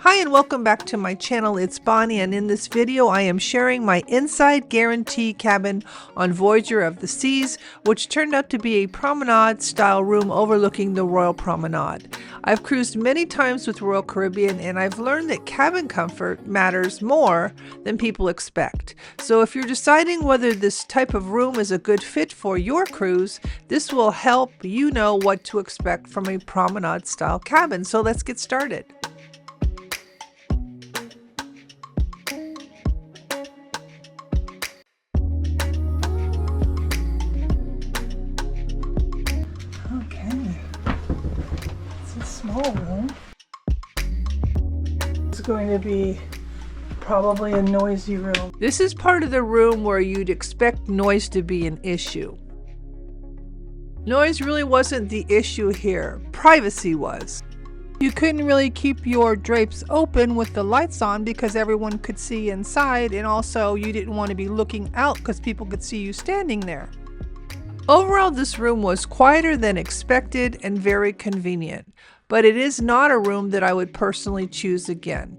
Hi and welcome back to my channel. It's Bonnie, and in this video I am sharing my inside guarantee cabin on Voyager of the Seas, which turned out to be a promenade style room overlooking the Royal Promenade. I've cruised many times with Royal Caribbean and I've learned that cabin comfort matters more than people expect. So if you're deciding whether this type of room is a good fit for your cruise, this will help you know what to expect from a promenade style cabin. So let's get started. Small room. It's going to be probably a noisy room. This is part of the room where you'd expect noise to be an issue. Noise really wasn't the issue here. Privacy was. You couldn't really keep your drapes open with the lights on because everyone could see inside, and also you didn't want to be looking out because people could see you standing there. Overall, this room was quieter than expected and very convenient, but it is not a room that I would personally choose again.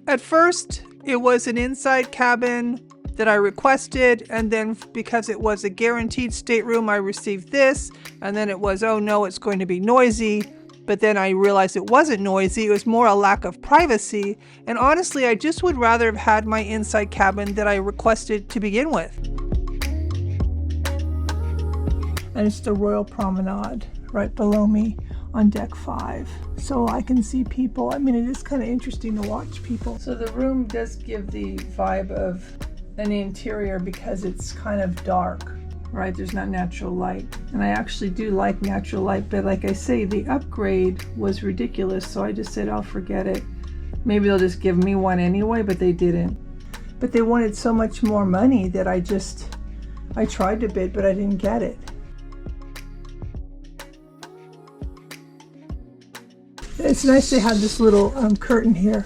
At first, it was an inside cabin that I requested, and then because it was a guaranteed stateroom, I received this, and then it was, oh no, it's going to be noisy, but then I realized it wasn't noisy, it was more a lack of privacy, and honestly, I just would rather have had my inside cabin that I requested to begin with. And it's the Royal Promenade right below me on deck 5, so I can see people. I mean, it is kind of interesting to watch people. So the room does give the vibe of an interior because it's kind of dark, right? There's not natural light, and I actually do like natural light, but like I say, the upgrade was ridiculous, so I just said I'll forget it. Maybe they'll just give me one anyway, but they didn't. But they wanted so much more money that I tried to bid, but I didn't get it. It's nice to have this little curtain here.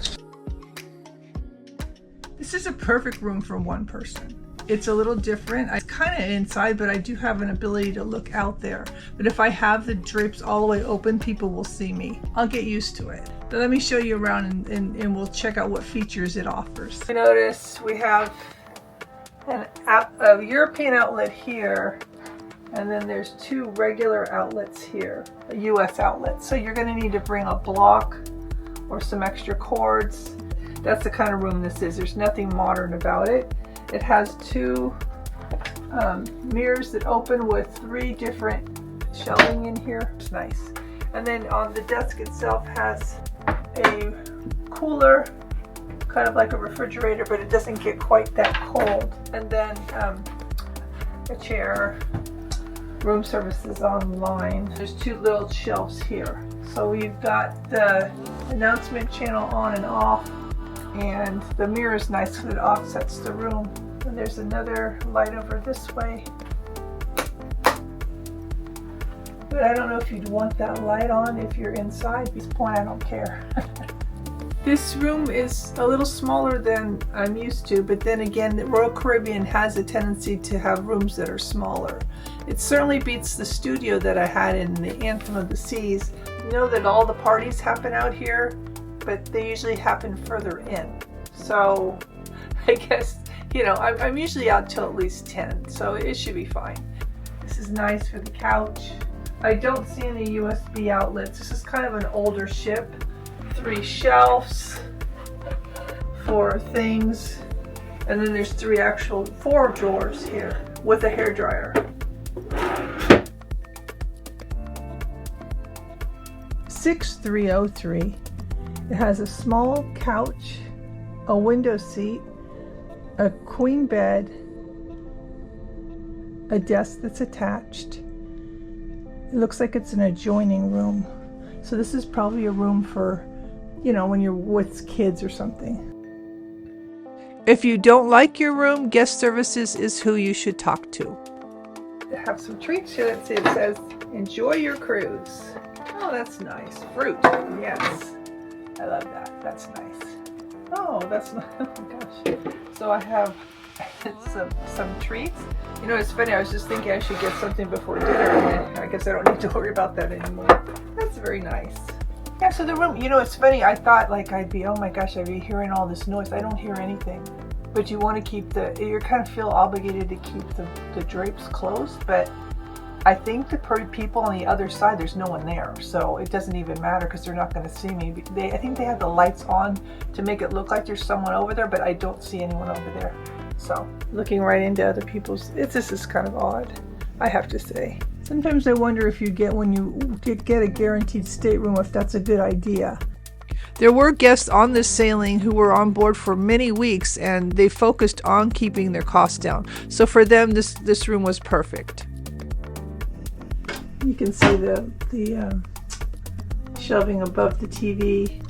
This is a perfect room for one person. It's a little different. It's kind of inside, but I do have an ability to look out there. But if I have the drapes all the way open, people will see me. I'll get used to it. But let me show you around and we'll check out what features it offers. You notice we have a European outlet here. And then there's 2 regular outlets here, a US outlet. So you're going to need to bring a block or some extra cords. That's the kind of room this is. There's nothing modern about it. It has 2 mirrors that open with 3 different shelving in here. It's nice. And then on the desk itself has a cooler, kind of like a refrigerator, but it doesn't get quite that cold. And then a chair. Room services online. There's 2 little shelves here. So we've got the announcement channel on and off, and the mirror is nice because it offsets the room. And there's another light over this way. But I don't know if you'd want that light on if you're inside. At this point, I don't care. This room is a little smaller than I'm used to, but then again, the Royal Caribbean has a tendency to have rooms that are smaller. It certainly beats the studio that I had in the Anthem of the Seas. You know that all the parties happen out here, but they usually happen further in. So I guess, you know, I'm usually out till at least 10, so it should be fine. This is nice for the couch. I don't see any USB outlets. This is kind of an older ship. 3 shelves for things, and then there's 4 drawers here with a hairdryer. 6303. It has a small couch, a window seat, a queen bed, a desk that's attached. It looks like it's an adjoining room. So this is probably a room for, you know, when you're with kids or something. If you don't like your room, guest services is who you should talk to. I have some treats here. Let's see, it says, enjoy your cruise. Oh, that's nice. Fruit, yes. I love that. That's nice. Oh, that's nice. Oh my gosh. So I have some treats. You know, it's funny, I was just thinking I should get something before dinner, and I guess I don't need to worry about that anymore. That's very nice. Yeah, so the room, you know, it's funny. I thought like I'd be, oh my gosh, I'd be hearing all this noise. I don't hear anything. But you want to keep you kind of feel obligated to keep the drapes closed. But I think the people on the other side, there's no one there. So it doesn't even matter because they're not going to see me. I think they have the lights on to make it look like there's someone over there, but I don't see anyone over there. So looking right into other people's, this is kind of odd, I have to say. Sometimes I wonder if when you get a guaranteed stateroom, if that's a good idea. There were guests on this sailing who were on board for many weeks, and they focused on keeping their costs down. So for them, this room was perfect. You can see the shelving above the TV,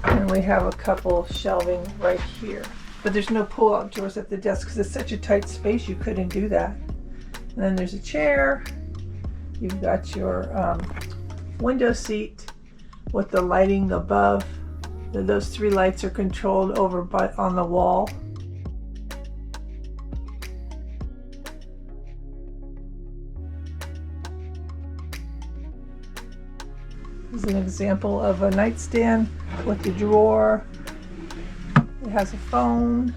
and we have a couple shelving right here. But there's no pull-out drawers at the desk because it's such a tight space, you couldn't do that. And then there's a chair. You've got your window seat with the lighting above. Those 3 lights are controlled over on the wall. This is an example of a nightstand with the drawer. It has a phone.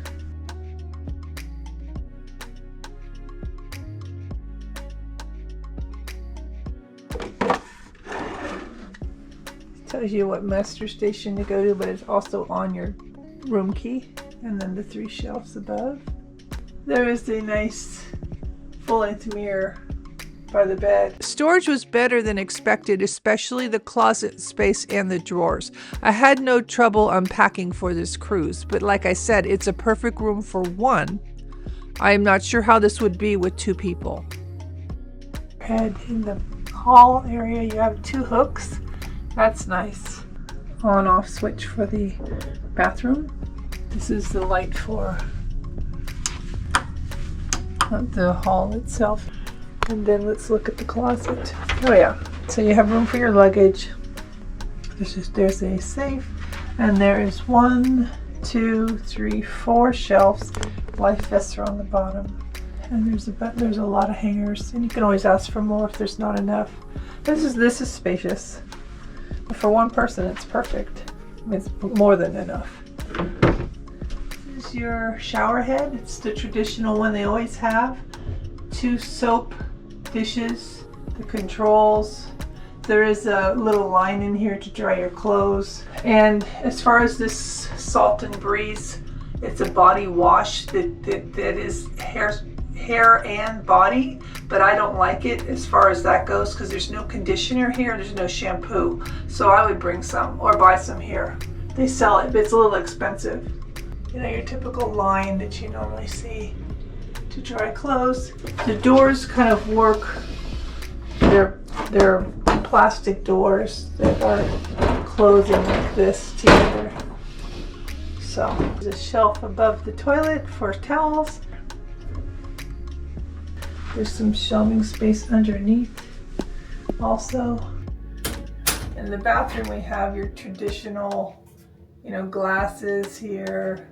Tells you what muster station to go to, but it's also on your room key. And then the 3 shelves above. There is a nice full-length mirror by the bed. Storage was better than expected, especially the closet space and the drawers. I had no trouble unpacking for this cruise, but like I said, it's a perfect room for 1. I am not sure how this would be with 2 people. And in the hall area, you have 2 hooks. That's nice. On-off switch for the bathroom. This is the light for the hall itself. And then let's look at the closet. Oh yeah, so you have room for your luggage. There's a safe, and there is 1, 2, 3, 4 shelves. Life vests are on the bottom, and there's a lot of hangers, and you can always ask for more if there's not enough. This is spacious. But for 1 person, it's perfect. It's more than enough. This is your shower head. It's the traditional one they always have. 2 soap dishes, the controls. There is a little line in here to dry your clothes. And as far as this Salt and Breeze, it's a body wash that is hair and body, but I don't like it as far as that goes because there's no conditioner here, there's no shampoo. So I would bring some or buy some here. They sell it, but it's a little expensive. You know, your typical line that you normally see to dry clothes. The doors kind of work. They're plastic doors that are closing like this together. So there's a shelf above the toilet for towels. There's some shelving space underneath also. In the bathroom we have your traditional, glasses here.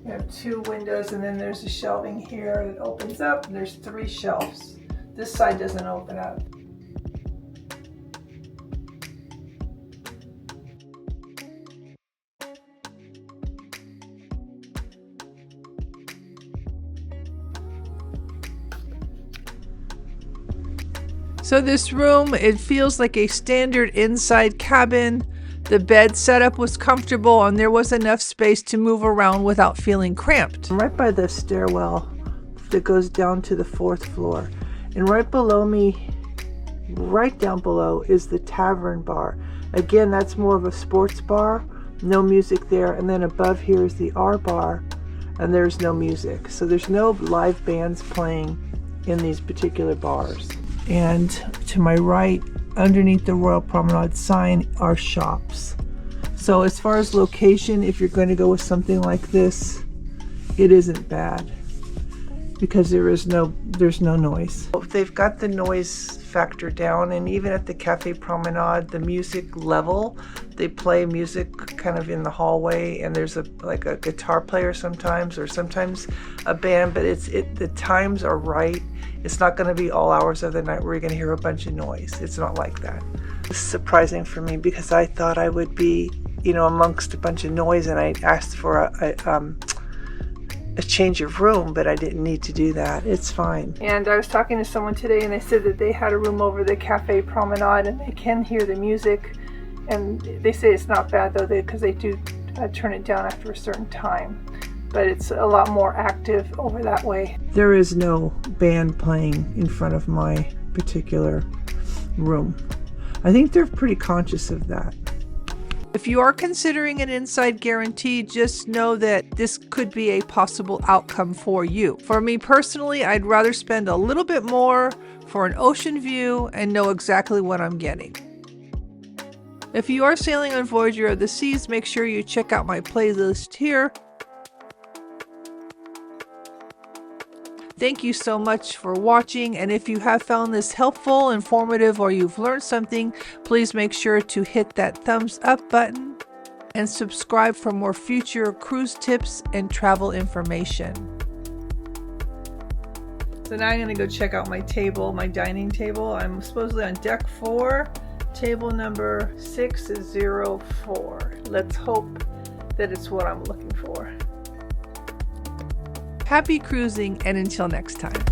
You have 2 windows, and then there's a shelving here that opens up, and there's 3 shelves. This side doesn't open up. So this room, it feels like a standard inside cabin. The bed setup was comfortable, and there was enough space to move around without feeling cramped. Right by the stairwell that goes down to the 4th floor. And right below me, right down below, is the tavern bar. Again, that's more of a sports bar. No music there. And then above here is the R bar, and there's no music. So there's no live bands playing in these particular bars. And to my right, underneath the Royal Promenade sign, are shops. So as far as location, if you're going to go with something like this, it isn't bad. because there's no noise. They've got the noise factor down, and even at the Cafe Promenade, the music level, they play music kind of in the hallway, and there's like a guitar player sometimes, or sometimes a band, but the times are right. It's not going to be all hours of the night where you're going to hear a bunch of noise. It's not like that. It's surprising for me because I thought I would be, amongst a bunch of noise, and I asked for a change of room, but I didn't need to do that. It's fine. And I was talking to someone today, and they said that they had a room over the Cafe Promenade, and they can hear the music, and they say it's not bad though, because they do turn it down after a certain time, but it's a lot more active over that way. There is no band playing in front of my particular room. I think they're pretty conscious of that. If you are considering an inside guarantee, just know that this could be a possible outcome for you. For me personally, I'd rather spend a little bit more for an ocean view and know exactly what I'm getting. If you are sailing on Voyager of the Seas, make sure you check out my playlist here. Thank you so much for watching, and if you have found this helpful, informative, or you've learned something, please make sure to hit that thumbs up button and subscribe for more future cruise tips and travel information. So now I'm going to go check out my table, my dining table. I'm supposedly on deck 4, table number 604. Let's hope that it's what I'm looking for. Happy cruising, and until next time.